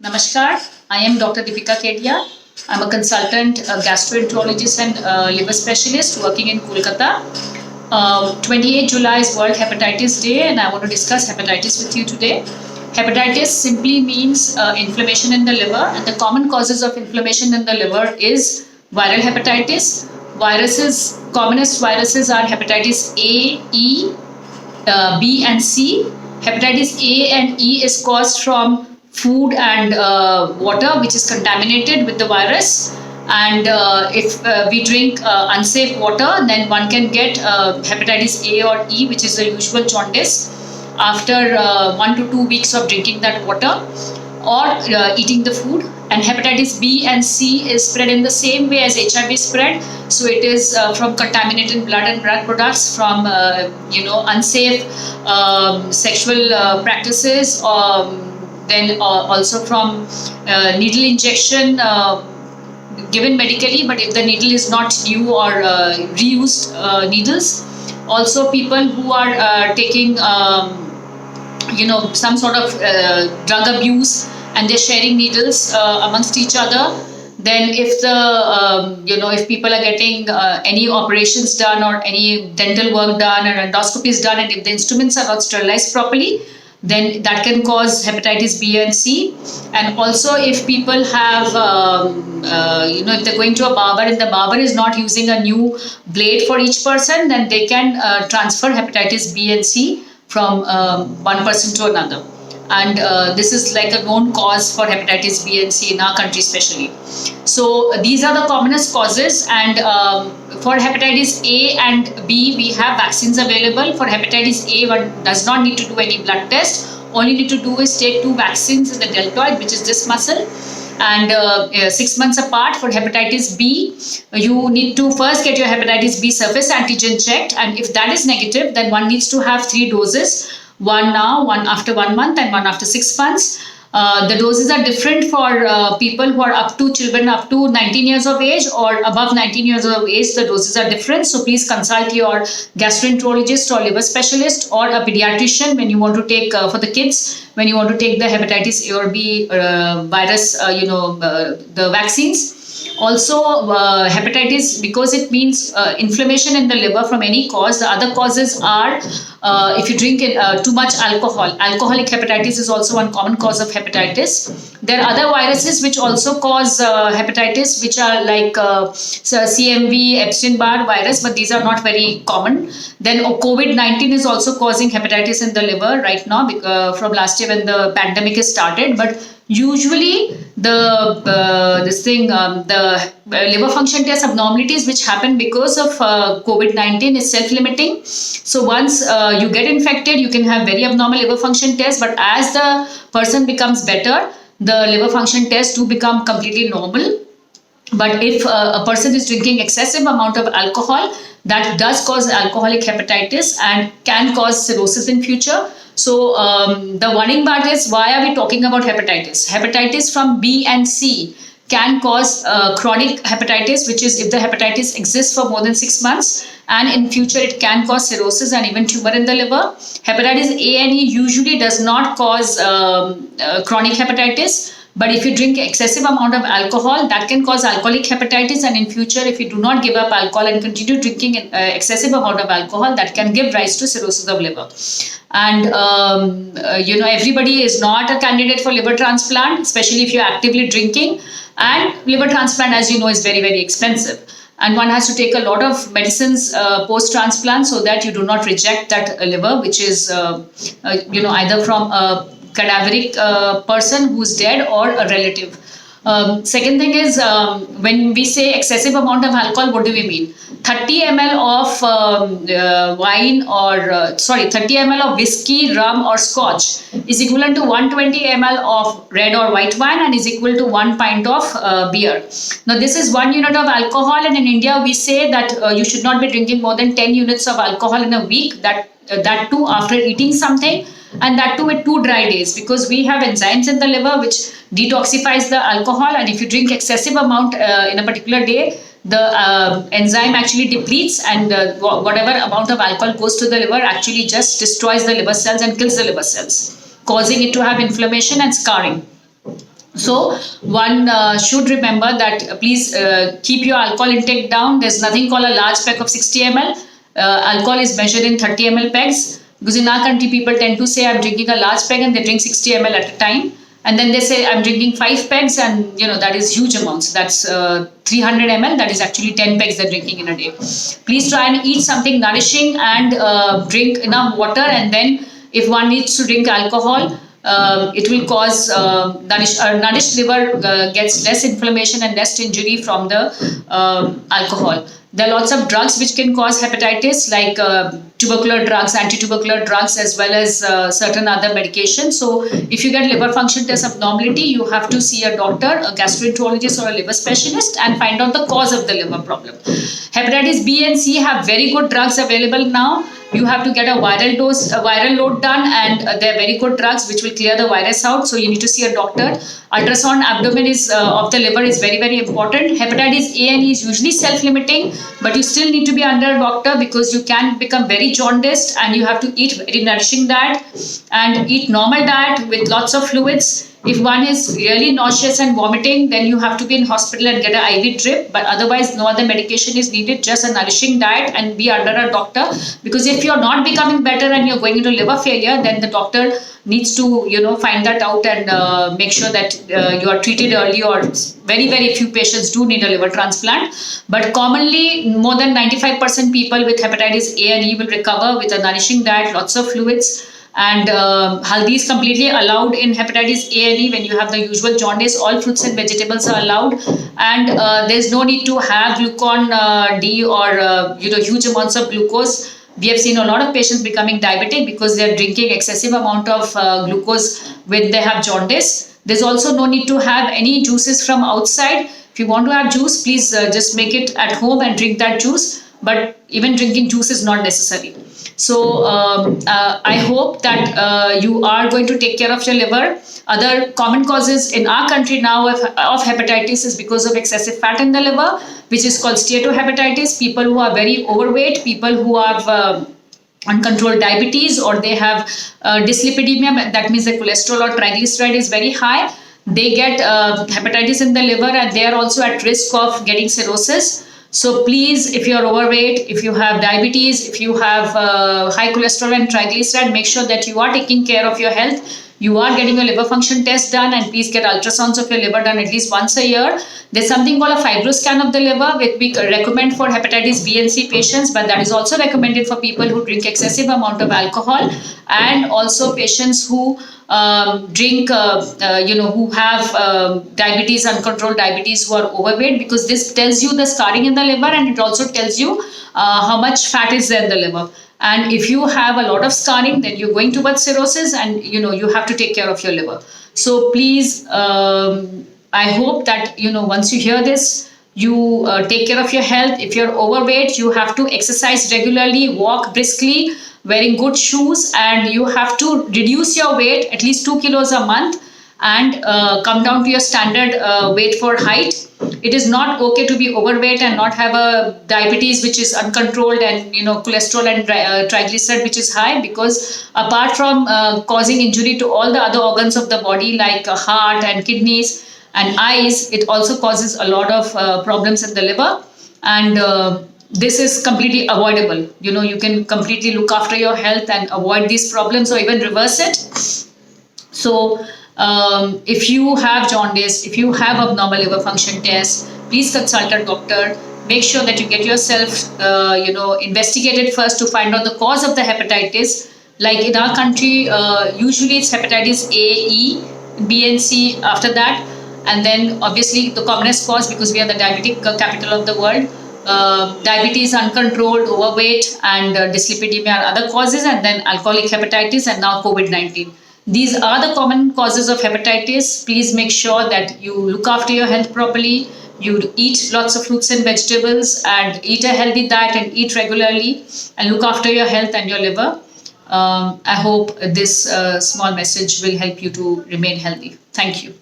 Namaskar, I am Dr. Deepika Kedia. I'm a consultant gastroenterologist and liver specialist working in Kolkata. 28 July is World Hepatitis Day, and I want to discuss hepatitis with you today. Hepatitis simply means inflammation in the liver, and the common causes of inflammation in the liver is viral hepatitis. Commonest viruses are hepatitis A, E, B and C. Hepatitis A and E is caused from food and water which is contaminated with the virus. And if we drink unsafe water, then one can get hepatitis A or E, which is the usual jaundice, after 1 to 2 weeks of drinking that water or eating the food. And hepatitis B and C is spread in the same way as HIV spread. So it is from contaminated blood and blood products, from unsafe sexual practices, then also from needle injection given medically, but if the needle is not new or reused needles. Also, people who are taking some sort of drug abuse, and they're sharing needles amongst each other. Then if if people are getting any operations done or any dental work done or endoscopies done, and if the instruments are not sterilized properly, then that can cause hepatitis B and C. And also, if people have if they're going to a barber and the barber is not using a new blade for each person, then they can transfer hepatitis B and C from one person to another. And this is like a known cause for hepatitis B and C in our country especially. So these are the commonest causes. And for hepatitis A and B, we have vaccines available. For hepatitis A, one does not need to do any blood test. All you need to do is take 2 vaccines in the deltoid, which is this muscle, and 6 months apart. For hepatitis B, you need to first get your hepatitis B surface antigen checked, and if that is negative, then one needs to have 3 doses, one now, one after 1 month, and one after 6 months. The doses are different for people who are children up to 19 years of age, or above 19 years of age. The doses are different. So please consult your gastroenterologist or liver specialist or a pediatrician when you want to take for the kids, when you want to take the hepatitis A or B virus, the vaccines. Also, hepatitis, because it means inflammation in the liver from any cause. The other causes are if you drink too much alcohol. Alcoholic hepatitis is also one common cause of hepatitis. There are other viruses which also cause hepatitis, which are like CMV, Epstein-Barr virus, but these are not very common. Then COVID-19 is also causing hepatitis in the liver right now, from last year when the pandemic has started. But usually the liver function test abnormalities which happen because of COVID-19 is self-limiting. So once you get infected, you can have very abnormal liver function tests, but as the person becomes better, the liver function tests do become completely normal. But if a person is drinking excessive amount of alcohol, that does cause alcoholic hepatitis and can cause cirrhosis in future. So the worrying part is, why are we talking about hepatitis? Hepatitis from B and C can cause chronic hepatitis, which is if the hepatitis exists for more than 6 months, and in future it can cause cirrhosis and even tumor in the liver. Hepatitis A and E usually does not cause chronic hepatitis. But if you drink excessive amount of alcohol, that can cause alcoholic hepatitis, and in future, if you do not give up alcohol and continue drinking excessive amount of alcohol, that can give rise to cirrhosis of liver. And everybody is not a candidate for liver transplant, especially if you're actively drinking. And liver transplant, as you know, is very, very expensive. And one has to take a lot of medicines post-transplant so that you do not reject that liver, which is, either from a cadaveric person who's dead or a relative. Second thing is, when we say excessive amount of alcohol, what do we mean? 30 ml of wine or 30 ml of whiskey, rum or scotch is equivalent to 120 ml of red or white wine and is equal to 1 pint of beer. Now this is 1 unit of alcohol, and in India we say that you should not be drinking more than 10 units of alcohol in a week, that too after eating something, and that too with 2 dry days, because we have enzymes in the liver which detoxifies the alcohol, and if you drink excessive amount in a particular day, the enzyme actually depletes, and whatever amount of alcohol goes to the liver actually just destroys the liver cells and kills the liver cells, causing it to have inflammation and scarring. So one should remember that please keep your alcohol intake down. There's nothing called a large pack of 60 ml. Alcohol is measured in 30 ml packs, because in our country people tend to say I'm drinking a large pack and they drink 60 ml at a time, and then they say I'm drinking 5 packs, and that is huge amounts. That's 300 ml. That is actually 10 packs they're drinking in a day. Please try and eat something nourishing and drink enough water, and then if one needs to drink alcohol, it will cause nourished liver gets less inflammation and less injury from the alcohol. There are lots of drugs which can cause hepatitis, like tubercular drugs, anti-tubercular drugs, as well as certain other medications. So if you get liver function test abnormality, you have to see a doctor, a gastroenterologist or a liver specialist, and find out the cause of the liver problem. Hepatitis B and C have very good drugs available now. You have to get a viral load done, and they're very good drugs which will clear the virus out. So you need to see a doctor. Ultrasound abdomen of the liver is very, very important. Hepatitis A and E is usually self-limiting, but you still need to be under a doctor, because you can become very jaundiced, and you have to eat very nourishing diet and eat normal diet with lots of fluids. If one is really nauseous and vomiting, then you have to be in hospital and get an IV drip. But otherwise, no other medication is needed, just a nourishing diet and be under a doctor. Because if you're not becoming better and you're going into liver failure, then the doctor needs to, find that out and make sure that you are treated early, or very, very few patients do need a liver transplant. But commonly, more than 95% people with hepatitis A and E will recover with a nourishing diet, lots of fluids. And haldi is completely allowed in hepatitis A and E. When you have the usual jaundice, all fruits and vegetables are allowed, and there's no need to have glucon D or huge amounts of glucose. We have seen a lot of patients becoming diabetic because they're drinking excessive amount of glucose when they have jaundice. There's also no need to have any juices from outside. If you want to have juice, please just make it at home and drink that juice. But even drinking juice is not necessary. So I hope that you are going to take care of your liver. Other common causes in our country now of hepatitis is because of excessive fat in the liver, which is called steatohepatitis. People who are very overweight, people who have uncontrolled diabetes, or they have dyslipidemia, that means the cholesterol or triglyceride is very high. They get hepatitis in the liver, and they are also at risk of getting cirrhosis. So please, if you're overweight, if you have diabetes, if you have high cholesterol and triglyceride, make sure that you are taking care of your health. You are getting a liver function test done, and please get ultrasounds of your liver done at least once a year. There's something called a fibroscan of the liver, which we recommend for hepatitis B and C patients, but that is also recommended for people who drink excessive amount of alcohol, and also patients who drink, who have diabetes, uncontrolled diabetes, who are overweight, because this tells you the scarring in the liver, and it also tells you how much fat is there in the liver. And if you have a lot of scarring, then you're going towards cirrhosis, and you have to take care of your liver. So please, I hope that once you hear this, you take care of your health. If you're overweight, you have to exercise regularly, walk briskly, wearing good shoes, and you have to reduce your weight at least 2 kilos a month, and come down to your standard weight for height. It is not okay to be overweight and not have a diabetes which is uncontrolled, and cholesterol and triglyceride which is high, because apart from causing injury to all the other organs of the body like heart and kidneys and eyes, it also causes a lot of problems in the liver. And this is completely avoidable. You can completely look after your health and avoid these problems, or even reverse it. So if you have jaundice, if you have abnormal liver function tests, please consult a doctor. Make sure that you get yourself investigated first to find out the cause of the hepatitis. Like in our country, usually it's hepatitis A, E, B and C after that, and then obviously the commonest cause, because we are the diabetic capital of the world, diabetes, uncontrolled, overweight, and dyslipidemia are other causes, and then alcoholic hepatitis, and now COVID-19. These are the common causes of hepatitis. Please make sure that you look after your health properly. You eat lots of fruits and vegetables, and eat a healthy diet, and eat regularly, and look after your health and your liver. I hope this small message will help you to remain healthy. Thank you.